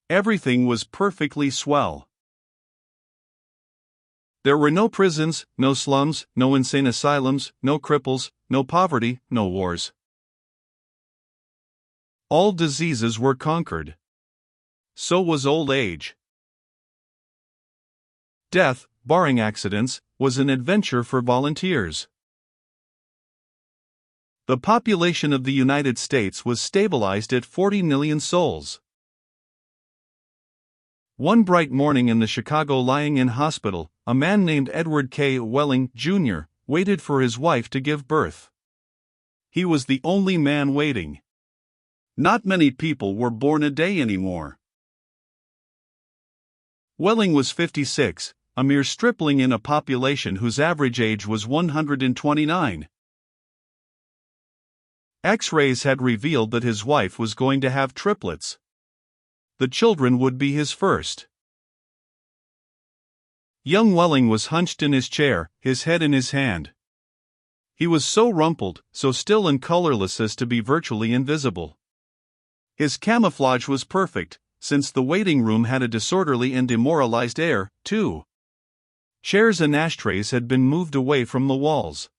Everything was perfectly swell. There were no prisons, no slums, no insane asylums, no cripples, no poverty, no wars. All diseases were conquered. So was old age. Death, barring accidents, was an adventure for volunteers. The population of the United States was stabilized at 40 million souls. One bright morning in the Chicago lying-in hospital, a man named Edward K. Welling, Jr., waited for his wife to give birth. He was the only man waiting. Not many people were born a day anymore. Welling was 56, a mere stripling in a population whose average age was 129. X-rays had revealed that his wife was going to have triplets. The children would be his first. Young Welling was hunched in his chair, his head in his hand. He was so rumpled, so still and colorless as to be virtually invisible. His camouflage was perfect, since the waiting room had a disorderly and demoralized air, too. Chairs and ashtrays had been moved away from the walls.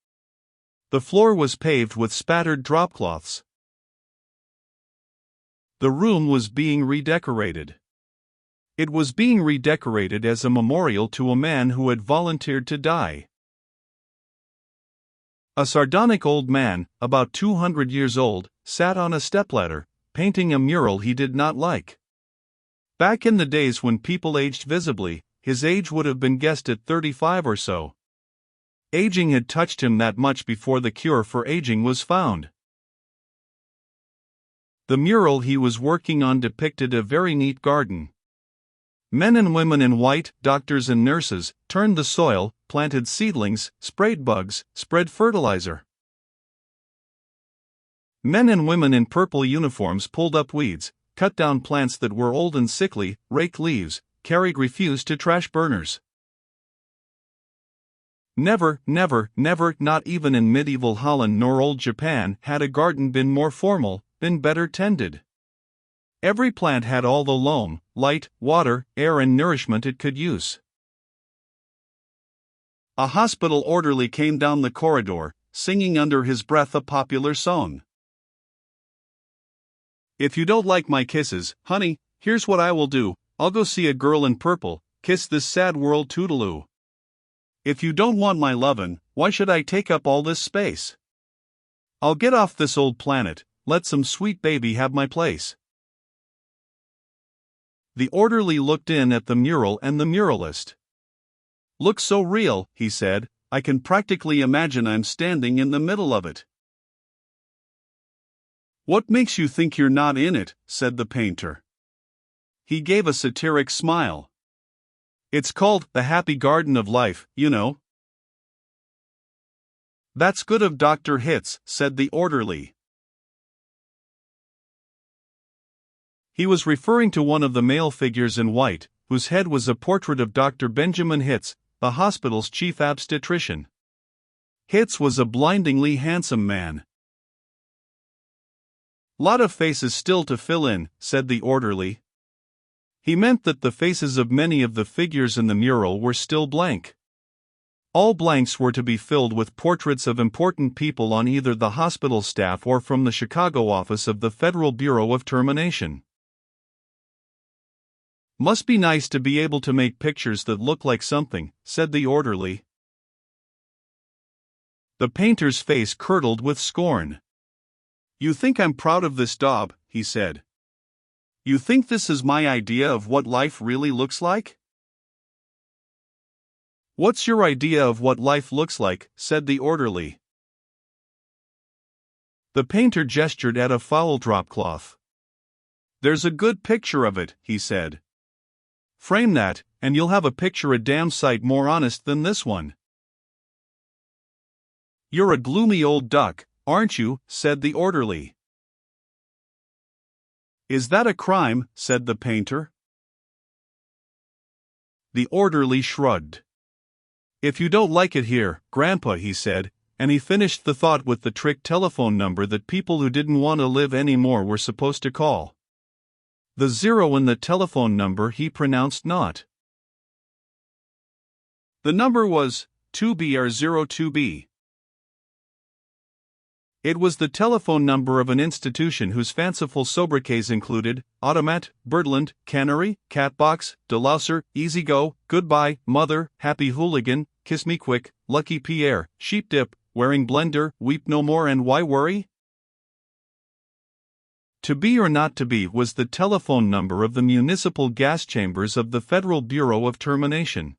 The floor was paved with spattered dropcloths. The room was being redecorated. It was being redecorated as a memorial to a man who had volunteered to die. A sardonic old man, about 200 years old, sat on a stepladder, painting a mural he did not like. Back in the days when people aged visibly, his age would have been guessed at 35 or so. Aging had touched him that much before the cure for aging was found. The mural he was working on depicted a very neat garden. Men and women in white, doctors and nurses, turned the soil, planted seedlings, sprayed bugs, spread fertilizer. Men and women in purple uniforms pulled up weeds, cut down plants that were old and sickly, raked leaves, carried refuse to trash burners. Never, never, never, not even in medieval Holland nor old Japan, had a garden been more formal, been better tended. Every plant had all the loam, light, water, air and nourishment it could use. A hospital orderly came down the corridor, singing under his breath a popular song. If you don't like my kisses, honey, here's what I will do, I'll go see a girl in purple, kiss this sad world toodaloo. If you don't want my lovin', why should I take up all this space? I'll get off this old planet, let some sweet baby have my place. The orderly looked in at the mural and the muralist. Looks so real, he said, I can practically imagine I'm standing in the middle of it. What makes you think you're not in it? Said the painter. He gave a satiric smile. It's called the happy garden of life, you know. That's good of Dr. Hitz, said the orderly. He was referring to one of the male figures in white, whose head was a portrait of Dr. Benjamin Hitz, the hospital's chief obstetrician. Hitz was a blindingly handsome man. Lot of faces still to fill in, said the orderly. He meant that the faces of many of the figures in the mural were still blank. All blanks were to be filled with portraits of important people on either the hospital staff or from the Chicago office of the Federal Bureau of Termination. Must be nice to be able to make pictures that look like something, said the orderly. The painter's face curdled with scorn. You think I'm proud of this daub, he said. You think this is my idea of what life really looks like? What's your idea of what life looks like? Said the orderly. The painter gestured at a foul dropcloth. There's a good picture of it, he said. Frame that, and you'll have a picture a damn sight more honest than this one. You're a gloomy old duck, aren't you? Said the orderly. Is that a crime? Said the painter. The orderly shrugged. If you don't like it here, Grandpa, he said, and he finished the thought with the trick telephone number that people who didn't want to live anymore were supposed to call. The 0 in the telephone number he pronounced not. The number was 2B or 02B. It was the telephone number of an institution whose fanciful sobriquets included Automat, Birdland, Canary, Catbox, Delouser, Easy Go, Goodbye, Mother, Happy Hooligan, Kiss Me Quick, Lucky Pierre, Sheep Dip, Wearing Blender, Weep No More and Why Worry? To be or not to be was the telephone number of the municipal gas chambers of the Federal Bureau of Termination.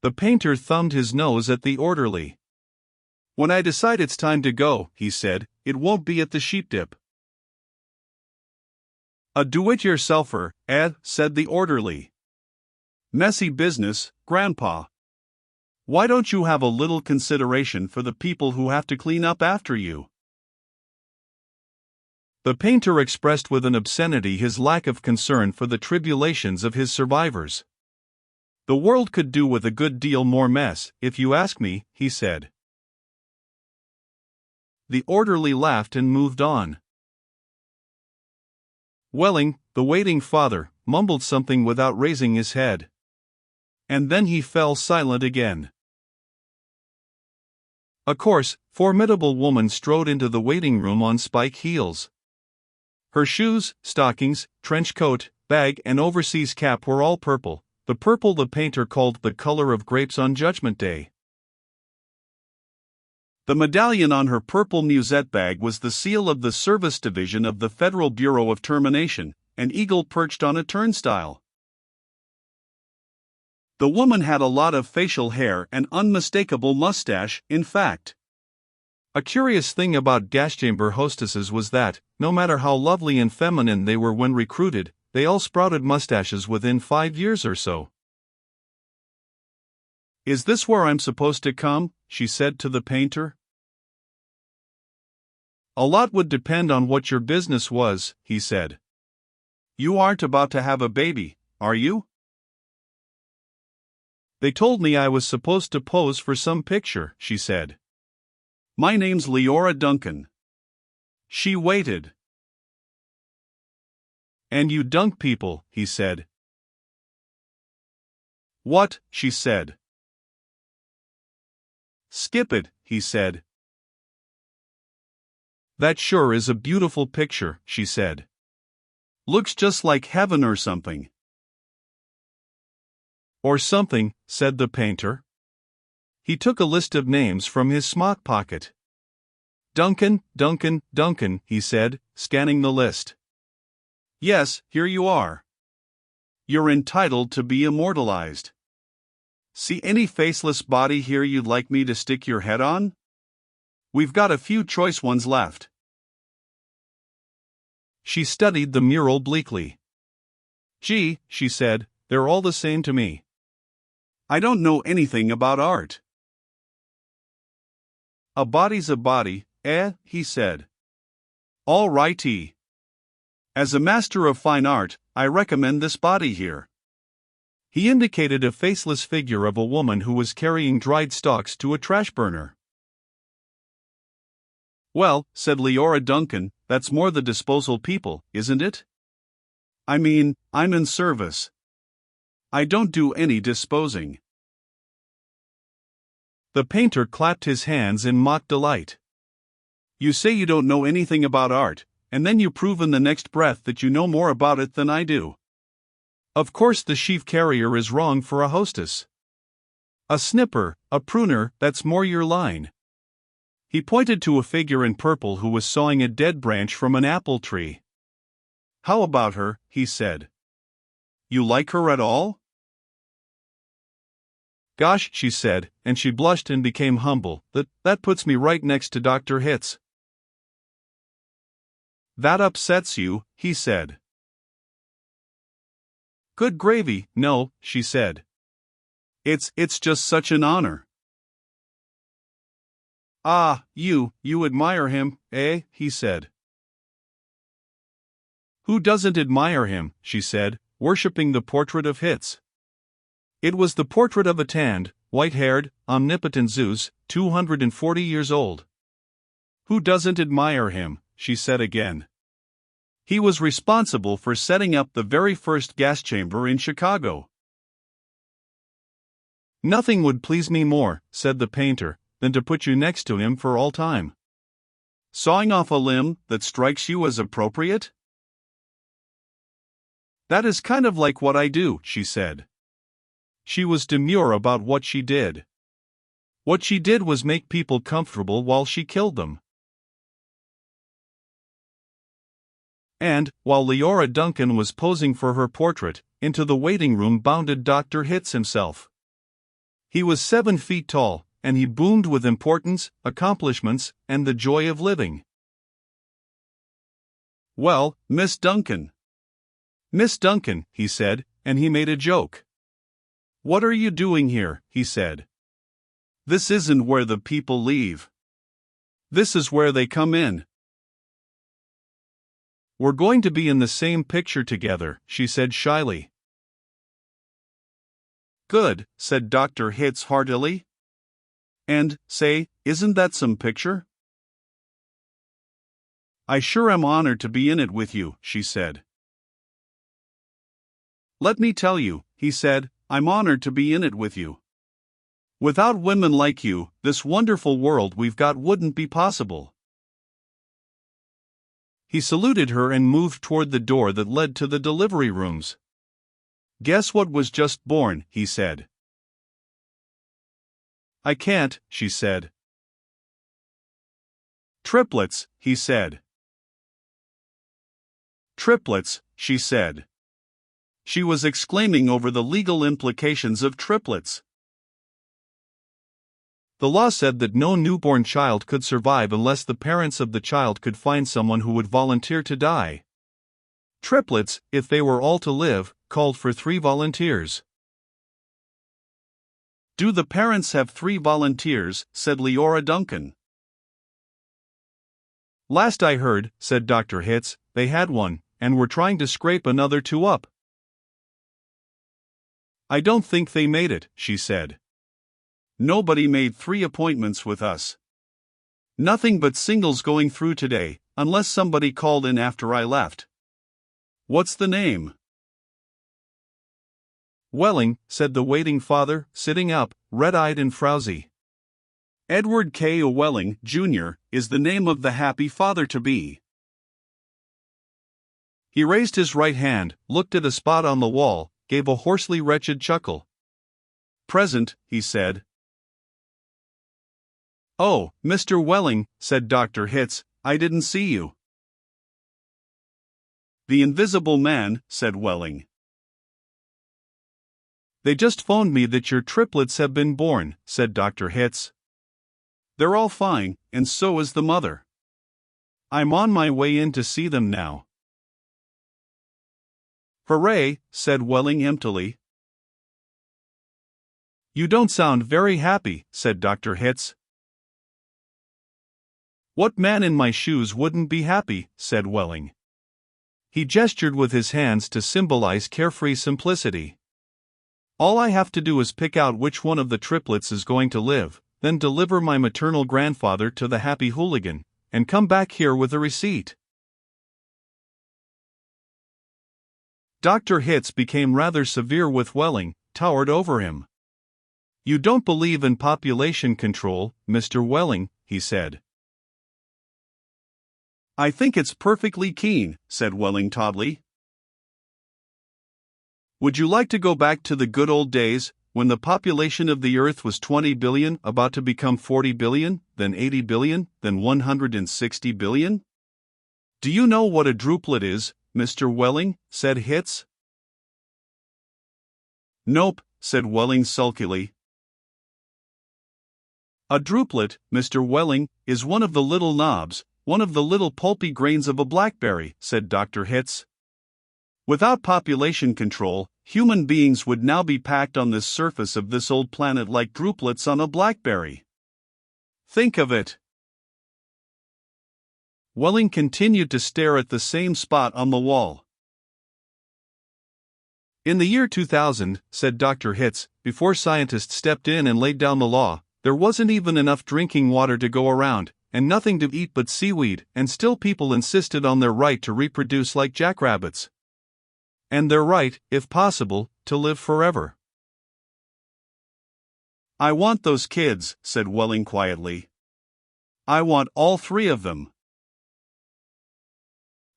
The painter thumbed his nose at the orderly. When I decide it's time to go, he said, it won't be at the Sheep Dip. A do-it-yourselfer, said the orderly. Messy business, Grandpa. Why don't you have a little consideration for the people who have to clean up after you? The painter expressed with an obscenity his lack of concern for the tribulations of his survivors. The world could do with a good deal more mess, if you ask me, he said. The orderly laughed and moved on. Welling, the waiting father, mumbled something without raising his head. And then he fell silent again. A coarse, formidable woman strode into the waiting room on spike heels. Her shoes, stockings, trench coat, bag and overseas cap were all purple, the purple the painter called the color of grapes on Judgment Day. The medallion on her purple musette bag was the seal of the Service Division of the Federal Bureau of Termination, an eagle perched on a turnstile. The woman had a lot of facial hair and unmistakable mustache, in fact. A curious thing about gas chamber hostesses was that, no matter how lovely and feminine they were when recruited, they all sprouted mustaches within 5 years or so. Is this where I'm supposed to come? She said to the painter. A lot would depend on what your business was, he said. You aren't about to have a baby, are you? They told me I was supposed to pose for some picture, she said. My name's Leora Duncan. She waited. And you dunk people, he said. What? She said. Skip it, he said. That sure is a beautiful picture, she said. Looks just like heaven or something. Or something, said the painter. He took a list of names from his smock pocket. Duncan, Duncan, Duncan, he said, scanning the list. Yes, here you are. You're entitled to be immortalized. See any faceless body here you'd like me to stick your head on? We've got a few choice ones left. She studied the mural bleakly. Gee, she said, they're all the same to me. I don't know anything about art. A body's a body, he said. All righty. As a master of fine art, I recommend this body here. He indicated a faceless figure of a woman who was carrying dried stalks to a trash burner. Well, said Leora Duncan, that's more the disposal people, isn't it? I mean, I'm in service. I don't do any disposing. The painter clapped his hands in mock delight. You say you don't know anything about art, and then you prove in the next breath that you know more about it than I do. Of course the sheaf carrier is wrong for a hostess. A snipper, a pruner, that's more your line. He pointed to a figure in purple who was sawing a dead branch from an apple tree. How about her? He said. You like her at all? Gosh, she said, and she blushed and became humble. That puts me right next to Dr. Hitz. That upsets you, he said. Good gravy, no, she said. It's just such an honor. Ah, you admire him, he said. Who doesn't admire him, she said, worshipping the portrait of Hitz. It was the portrait of a tanned, white-haired, omnipotent Zeus, 240 years old. Who doesn't admire him, she said again. He was responsible for setting up the very first gas chamber in Chicago. "Nothing would please me more," said the painter, "than to put you next to him for all time." "Sawing off a limb that strikes you as appropriate?" "That is kind of like what I do," she said. She was demure about what she did. What she did was make people comfortable while she killed them. And, while Leora Duncan was posing for her portrait, into the waiting room bounded Dr. Hitz himself. He was 7 feet tall, and he boomed with importance, accomplishments, and the joy of living. "Well, Miss Duncan." "Miss Duncan," he said, and he made a joke. "What are you doing here?" he said. "This isn't where the people leave. This is where they come in." "We're going to be in the same picture together," she said shyly. "Good," said Dr. Hitz heartily. "And, say, isn't that some picture?" "I sure am honored to be in it with you," she said. "Let me tell you," he said, "I'm honored to be in it with you. Without women like you, this wonderful world we've got wouldn't be possible." He saluted her and moved toward the door that led to the delivery rooms. "Guess what was just born," he said. "I can't," she said. "Triplets," he said. "Triplets," she said. She was exclaiming over the legal implications of triplets. The law said that no newborn child could survive unless the parents of the child could find someone who would volunteer to die. Triplets, if they were all to live, called for 3 volunteers. "Do the parents have 3 volunteers?" said Leora Duncan. "Last I heard," said Dr. Hitz, "they had 1, and were trying to scrape another 2 up." "I don't think they made it," she said. "Nobody made 3 appointments with us. Nothing but singles going through today, unless somebody called in after I left." "What's the name?" "Welling," said the waiting father, sitting up, red-eyed and frowsy. "Edward K. Welling, Jr., is the name of the happy father-to-be." He raised his right hand, looked at a spot on the wall, gave a hoarsely wretched chuckle. "Present," he said. "Oh, Mr. Welling," said Dr. Hitz, "I didn't see you." "The Invisible Man," said Welling. "They just phoned me that your triplets have been born," said Dr. Hitz. "They're all fine, and so is the mother. I'm on my way in to see them now." "Hooray," said Welling emptily. "You don't sound very happy," said Dr. Hitz. "What man in my shoes wouldn't be happy?" said Welling. He gestured with his hands to symbolize carefree simplicity. "All I have to do is pick out which one of the triplets is going to live, then deliver my maternal grandfather to the happy hooligan, and come back here with a receipt." Dr. Hitz became rather severe with Welling, towered over him. "You don't believe in population control, Mr. Welling," he said. "I think it's perfectly keen," said Welling tautly. "Would you like to go back to the good old days, when the population of the Earth was 20 billion, about to become 40 billion, then 80 billion, then 160 billion? Do you know what a druplet is, Mr. Welling?" said Hitz. "Nope," said Welling sulkily. "A druplet, Mr. Welling, is one of the little knobs, one of the little pulpy grains of a blackberry," said Dr. Hitz. "Without population control, human beings would now be packed on this surface of this old planet like drupelets on a blackberry. Think of it." Welling continued to stare at the same spot on the wall. "In the year 2000, said Dr. Hitz, before scientists stepped in and laid down the law, there wasn't even enough drinking water to go around, and nothing to eat but seaweed, and still people insisted on their right to reproduce like jackrabbits. And their right, if possible, to live forever. "I want those kids," said Welling quietly. "I want all 3 of them."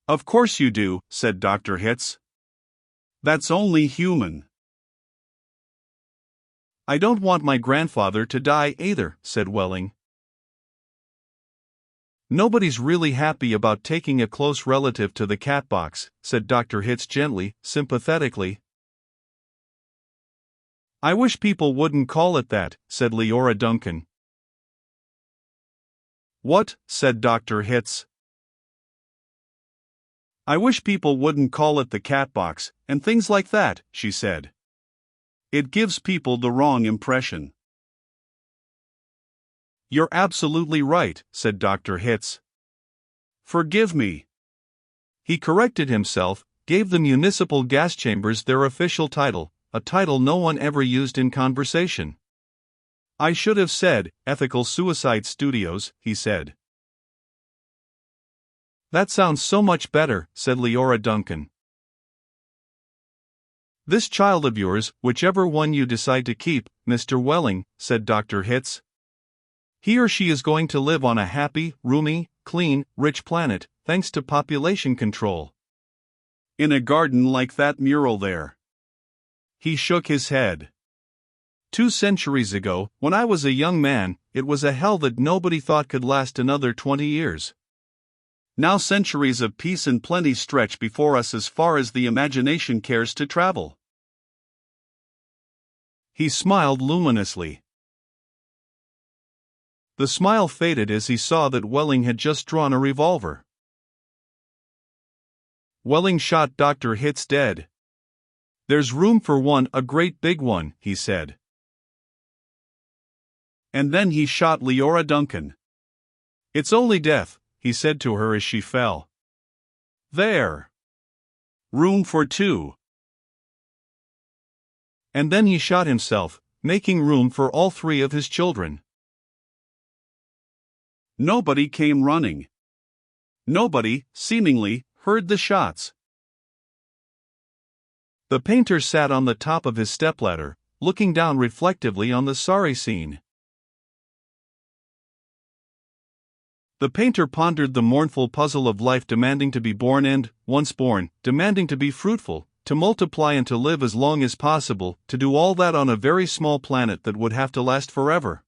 "Of course you do," said Dr. Hitz. "That's only human." "I don't want my grandfather to die either," said Welling. "Nobody's really happy about taking a close relative to the cat box," said Dr. Hitz gently, sympathetically. "I wish people wouldn't call it that," said Leora Duncan. "What?" said Dr. Hitz. "I wish people wouldn't call it the cat box, and things like that," she said. "It gives people the wrong impression." "You're absolutely right," said Dr. Hitz. "Forgive me." He corrected himself, gave the municipal gas chambers their official title, a title no one ever used in conversation. "I should have said, Ethical Suicide Studios," he said. "That sounds so much better," said Leora Duncan. "This child of yours, whichever one you decide to keep, Mr. Welling," said Dr. Hitz. "He or she is going to live on a happy, roomy, clean, rich planet, thanks to population control. In a garden like that mural there." He shook his head. 2 centuries ago, when I was a young man, it was a hell that nobody thought could last another 20 years. Now centuries of peace and plenty stretch before us as far as the imagination cares to travel." He smiled luminously. The smile faded as he saw that Welling had just drawn a revolver. Welling shot Dr. Hitz dead. "There's room for one, a great big one," he said. And then he shot Leora Duncan. "It's only death," he said to her as she fell. "There. Room for 2. And then he shot himself, making room for all 3 of his children. Nobody came running. Nobody, seemingly, heard the shots. The painter sat on the top of his stepladder, looking down reflectively on the sorry scene. The painter pondered the mournful puzzle of life, demanding to be born and, once born, demanding to be fruitful, to multiply and to live as long as possible, to do all that on a very small planet that would have to last forever.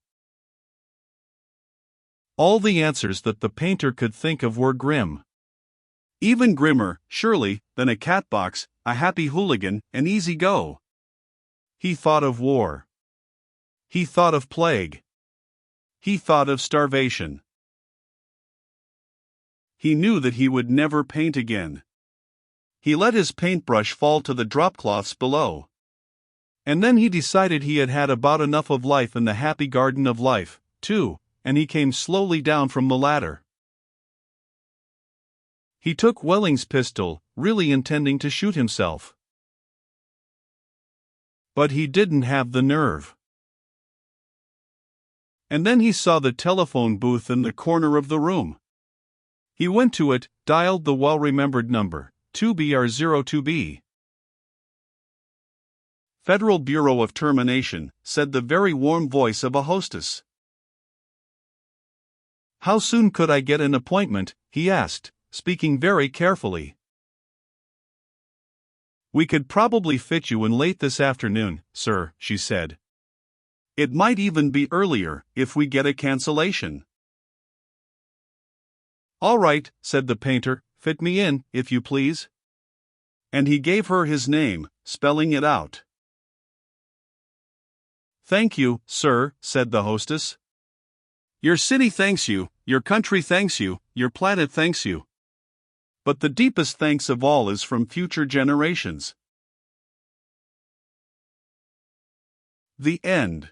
All the answers that the painter could think of were grim. Even grimmer, surely, than a cat box, a happy hooligan, an easy go. He thought of war. He thought of plague. He thought of starvation. He knew that he would never paint again. He let his paintbrush fall to the dropcloths below. And then he decided he had had about enough of life in the happy garden of life, too, and he came slowly down from the ladder. He took Welling's pistol, really intending to shoot himself. But he didn't have the nerve. And then he saw the telephone booth in the corner of the room. He went to it, dialed the well-remembered number, 2BR02B. "Federal Bureau of Termination," said the very warm voice of a hostess. "How soon could I get an appointment?" he asked, speaking very carefully. "We could probably fit you in late this afternoon, sir," she said. "It might even be earlier, if we get a cancellation." "All right," said the painter, "fit me in, if you please." And he gave her his name, spelling it out. "Thank you, sir," said the hostess. "Your city thanks you, your country thanks you, your planet thanks you. But the deepest thanks of all is from future generations." The end.